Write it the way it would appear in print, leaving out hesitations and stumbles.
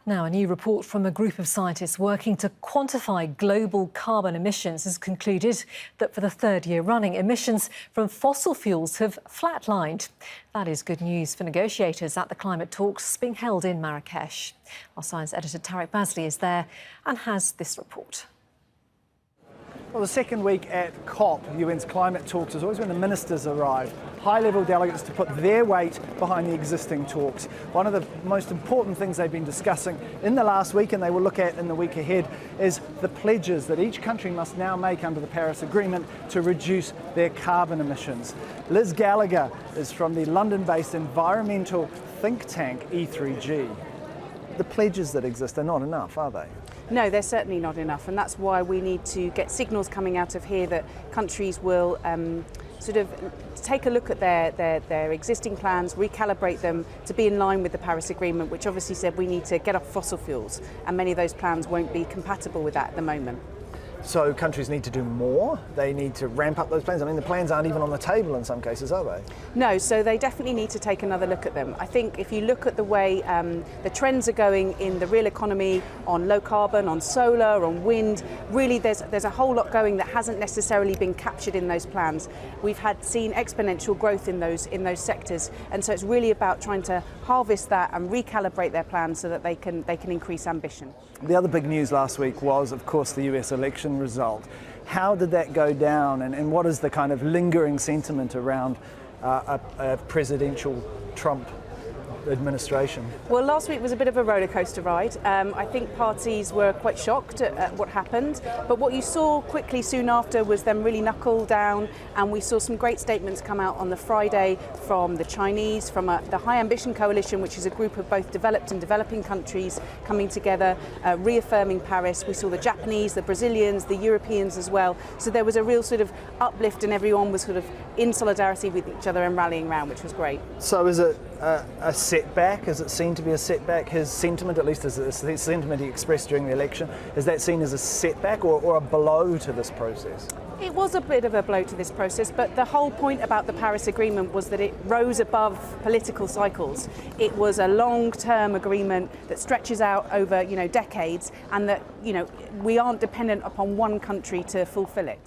Now, a new report from a group of scientists working to quantify global carbon emissions has concluded that for the third year running, emissions from fossil fuels have flatlined. That is good news for negotiators at the climate talks being held in Marrakesh. Our science editor Tarek Bazley is there and has this report. Well, the second week at COP, UN's climate talks, is always when the ministers arrive. High-level delegates to put their weight behind the existing talks. One of the most important things they've been discussing in the last week, and they will look at in the week ahead, is the pledges that each country must now make under the Paris Agreement to reduce their carbon emissions. Liz Gallagher is from the London-based environmental think tank E3G. The pledges that exist are not enough, are they? No, they're certainly not enough, and that's why we need to get signals coming out of here that countries will sort of take a look at their existing plans, recalibrate them to be in line with the Paris Agreement, which obviously said we need to get off fossil fuels, and many of those plans won't be compatible with that at the moment. So countries need to do more? They need to ramp up those plans? I mean, the plans aren't even on the table in some cases, are they? No, so they definitely need to take another look at them. I think if you look at the way the trends are going in the real economy, on low carbon, on solar, on wind, really there's a whole lot going that hasn't necessarily been captured in those plans. We've seen exponential growth in those sectors, and so it's really about trying to harvest that and recalibrate their plans so that they can increase ambition. The other big news last week was, of course, the US election result. How did that go down, and what is the kind of lingering sentiment around a presidential Trump administration? Well, last week was a bit of a roller coaster ride. I think parties were quite shocked at what happened, but what you saw quickly soon after was them really knuckle down, and we saw some great statements come out on the Friday from the Chinese, from the High Ambition Coalition, which is a group of both developed and developing countries coming together, reaffirming Paris. We saw the Japanese, the Brazilians, the Europeans as well. So there was a real sort of uplift, and everyone was sort of in solidarity with each other and rallying around, which was great. So is it a setback? Is it seen to be a setback? His sentiment, at least as the sentiment he expressed during the election, is that seen as a setback or a blow to this process? It was a bit of a blow to this process, but the whole point about the Paris Agreement was that it rose above political cycles. It was a long-term agreement that stretches out over, decades, and that, we aren't dependent upon one country to fulfill it.